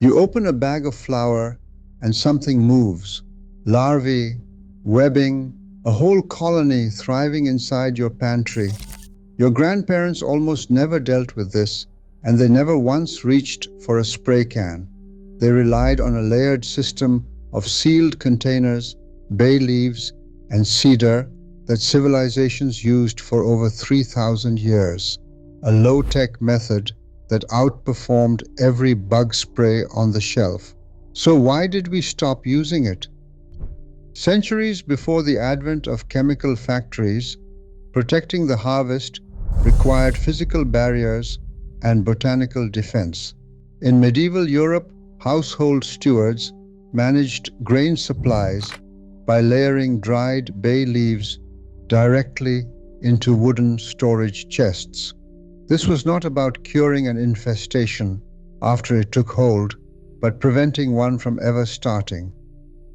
You open a bag of flour and something moves. Larvae, webbing, a whole colony thriving inside your pantry. Your grandparents almost never dealt with this, and they never once reached for a spray can. They relied on a layered system of sealed containers, bay leaves, and cedar that civilizations used for over 3,000 years. A low-tech method that outperformed every bug spray on the shelf. So why did we stop using it? Centuries before the advent of chemical factories, protecting the harvest required physical barriers and botanical defense. In medieval Europe, household stewards managed grain supplies by layering dried bay leaves directly into wooden storage chests. This was not about curing an infestation after it took hold, but preventing one from ever starting.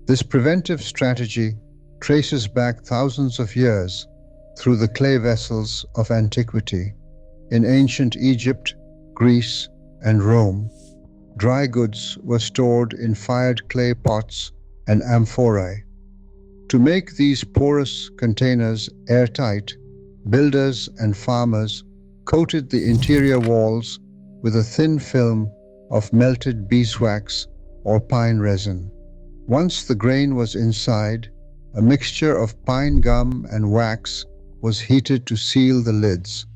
This preventive strategy traces back thousands of years through the clay vessels of antiquity. In ancient Egypt, Greece, and Rome, dry goods were stored in fired clay pots and amphorae. To make these porous containers airtight, builders and farmers coated the interior walls with a thin film of melted beeswax or pine resin. Once the grain was inside, a mixture of pine gum and wax was heated to seal the lids.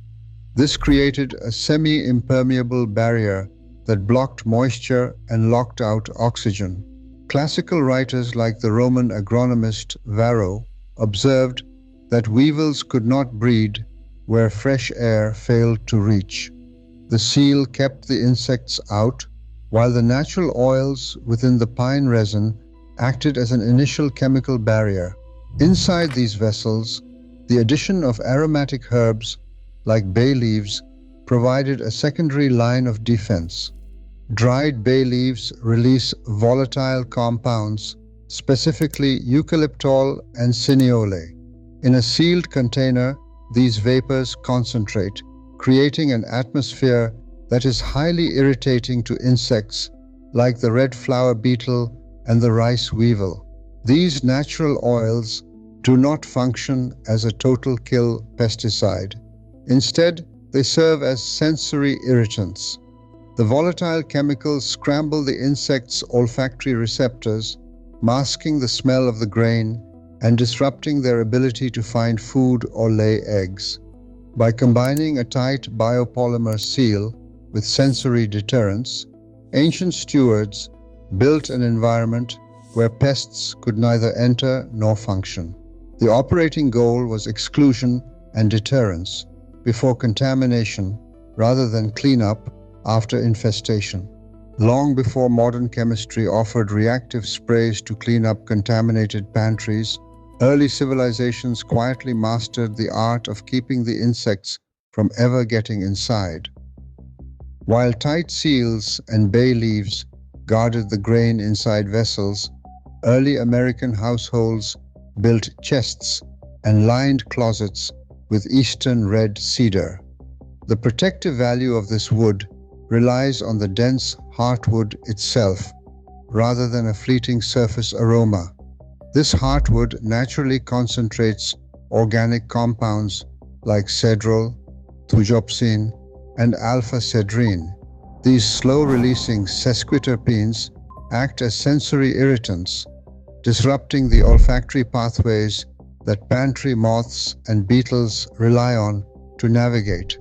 This created a semi-impermeable barrier that blocked moisture and locked out oxygen. Classical writers like the Roman agronomist Varro observed that weevils could not breed where fresh air failed to reach. The seal kept the insects out, while the natural oils within the pine resin acted as an initial chemical barrier. Inside these vessels, the addition of aromatic herbs like bay leaves provided a secondary line of defense. Dried bay leaves release volatile compounds, specifically eucalyptol and cineole. In a sealed container, these vapors concentrate, creating an atmosphere that is highly irritating to insects like the red flower beetle and the rice weevil. These natural oils do not function as a total kill pesticide. Instead, they serve as sensory irritants. The volatile chemicals scramble the insect's olfactory receptors, masking the smell of the grain and disrupting their ability to find food or lay eggs. By combining a tight biopolymer seal with sensory deterrence, ancient stewards built an environment where pests could neither enter nor function. The operating goal was exclusion and deterrence before contamination rather than cleanup after infestation. Long before modern chemistry offered reactive sprays to clean up contaminated pantries, early civilizations quietly mastered the art of keeping the insects from ever getting inside. While tight seals and bay leaves guarded the grain inside vessels, early American households built chests and lined closets with eastern red cedar. The protective value of this wood relies on the dense heartwood itself, rather than a fleeting surface aroma. This heartwood naturally concentrates organic compounds like cedrol, thujopsine, and alpha-cedrine. These slow-releasing sesquiterpenes act as sensory irritants, disrupting the olfactory pathways that pantry moths and beetles rely on to navigate.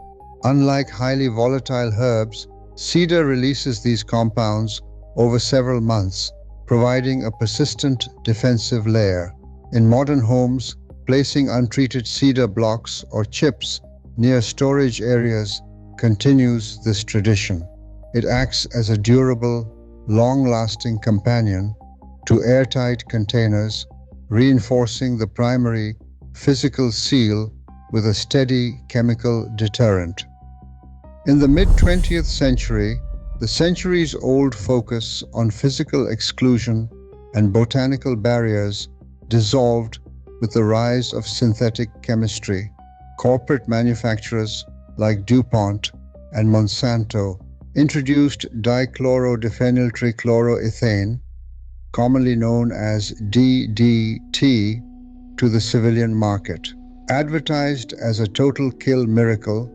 Unlike highly volatile herbs, cedar releases these compounds over several months, providing a persistent defensive layer. In modern homes, placing untreated cedar blocks or chips near storage areas continues this tradition. It acts as a durable, long-lasting companion to airtight containers, reinforcing the primary physical seal with a steady chemical deterrent. In the mid-20th century, the centuries-old focus on physical exclusion and botanical barriers dissolved with the rise of synthetic chemistry. Corporate manufacturers like DuPont and Monsanto introduced dichlorodenyltrichloroethane, commonly known as DDT, to the civilian market. Advertised as a total kill miracle,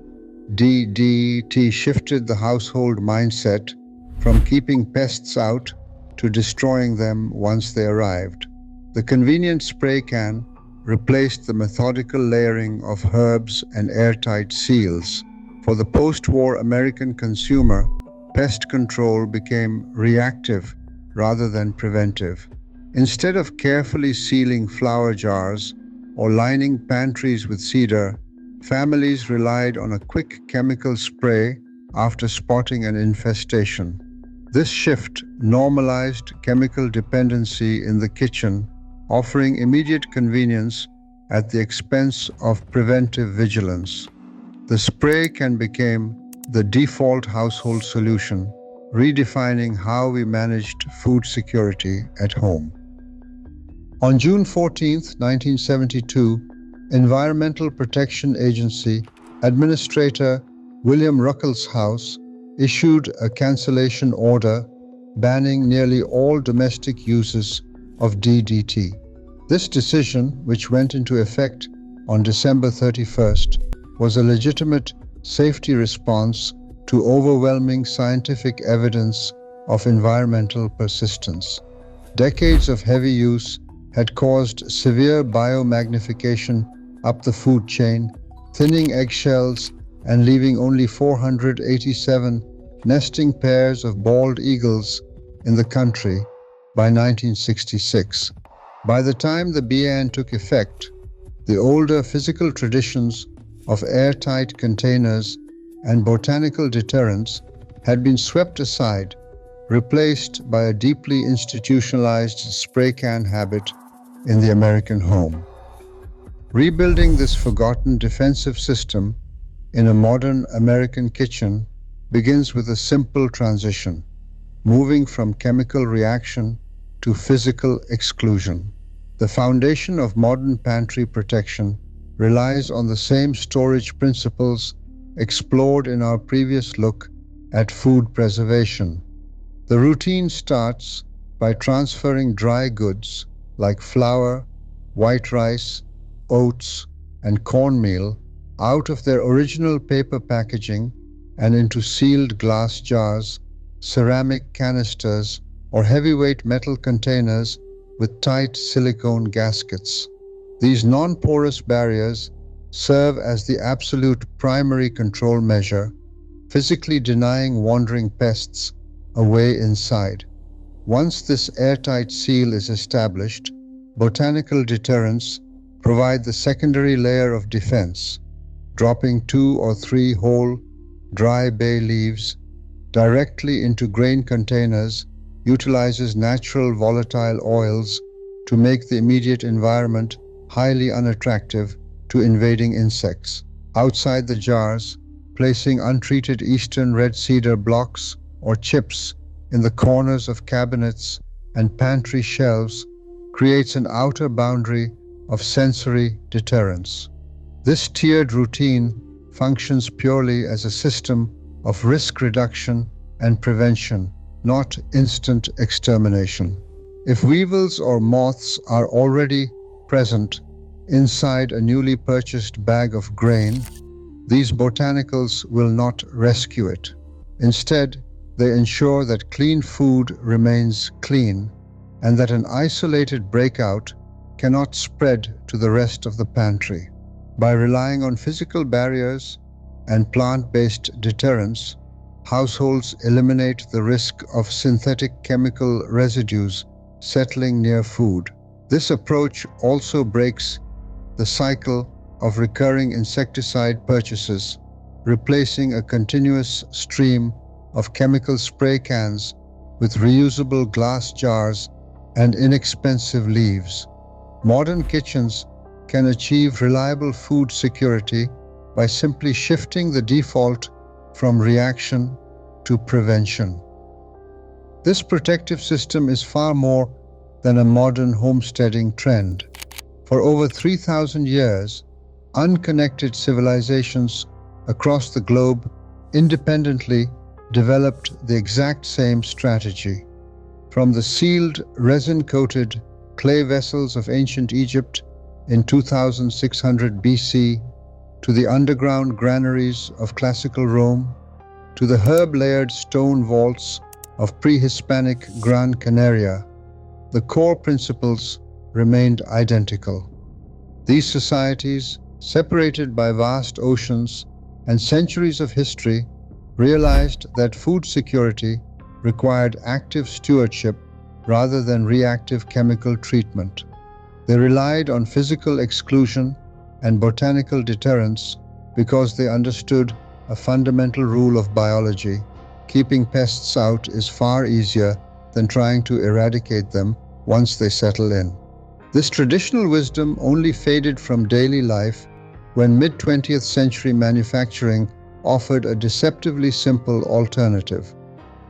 DDT shifted the household mindset from keeping pests out to destroying them once they arrived. The convenient spray can replaced the methodical layering of herbs and airtight seals. For the post-war American consumer, pest control became reactive rather than preventive. Instead of carefully sealing flower jars or lining pantries with cedar, families relied on a quick chemical spray after spotting an infestation. This shift normalized chemical dependency in the kitchen, offering immediate convenience at the expense of preventive vigilance. The spray can become the default household solution, redefining how we managed food security at home. On June 14, 1972, Environmental Protection Agency Administrator William Ruckelshaus issued a cancellation order banning nearly all domestic uses of DDT. This decision, which went into effect on December 31st, was a legitimate safety response to overwhelming scientific evidence of environmental persistence. Decades of heavy use had caused severe biomagnification up the food chain, thinning eggshells and leaving only 487 nesting pairs of bald eagles in the country by 1966. By the time the ban took effect, the older physical traditions of airtight containers and botanical deterrents had been swept aside, replaced by a deeply institutionalized spray can habit in the American home. Rebuilding this forgotten defensive system in a modern American kitchen begins with a simple transition, moving from chemical reaction to physical exclusion. The foundation of modern pantry protection relies on the same storage principles explored in our previous look at food preservation. The routine starts by transferring dry goods like flour, white rice, oats, and cornmeal out of their original paper packaging and into sealed glass jars, ceramic canisters, or heavyweight metal containers with tight silicone gaskets. These non-porous barriers serve as the absolute primary control measure, physically denying wandering pests a way inside. Once this airtight seal is established, botanical deterrents provide the secondary layer of defense. Dropping 2 or 3 whole, dry bay leaves directly into grain containers utilizes natural volatile oils to make the immediate environment highly unattractive to invading insects. Outside the jars, placing untreated eastern red cedar blocks or chips in the corners of cabinets and pantry shelves creates an outer boundary of sensory deterrence. This tiered routine functions purely as a system of risk reduction and prevention, not instant extermination. If weevils or moths are already present inside a newly purchased bag of grain, these botanicals will not rescue it. Instead, they ensure that clean food remains clean and that an isolated breakout cannot spread to the rest of the pantry. By relying on physical barriers and plant-based deterrents, households eliminate the risk of synthetic chemical residues settling near food. This approach also breaks the cycle of recurring insecticide purchases, replacing a continuous stream of chemical spray cans with reusable glass jars and inexpensive leaves. Modern kitchens can achieve reliable food security by simply shifting the default from reaction to prevention. This protective system is far more than a modern homesteading trend. For over 3,000 years, unconnected civilizations across the globe independently developed the exact same strategy. From the sealed, resin-coated clay vessels of ancient Egypt in 2600 BC, to the underground granaries of classical Rome, to the herb-layered stone vaults of pre-Hispanic Gran Canaria, the core principles remained identical. These societies, separated by vast oceans and centuries of history, realized that food security required active stewardship rather than reactive chemical treatment. They relied on physical exclusion and botanical deterrence because they understood a fundamental rule of biology: keeping pests out is far easier than trying to eradicate them once they settle in. This traditional wisdom only faded from daily life when mid-20th century manufacturing offered a deceptively simple alternative.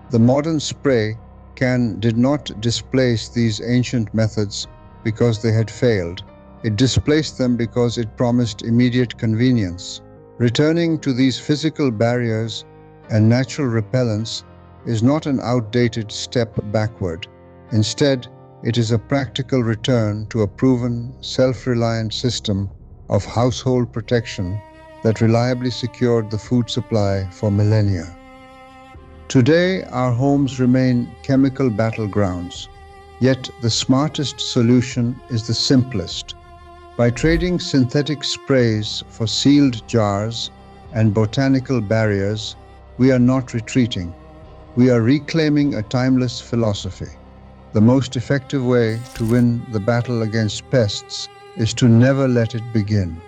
The modern spray can did not displace these ancient methods because they had failed. It displaced them because it promised immediate convenience. Returning to these physical barriers and natural repellents is not an outdated step backward. Instead, it is a practical return to a proven, self-reliant system of household protection that reliably secured the food supply for millennia. Today, our homes remain chemical battlegrounds, yet the smartest solution is the simplest. By trading synthetic sprays for sealed jars and botanical barriers, we are not retreating. We are reclaiming a timeless philosophy. The most effective way to win the battle against pests is to never let it begin.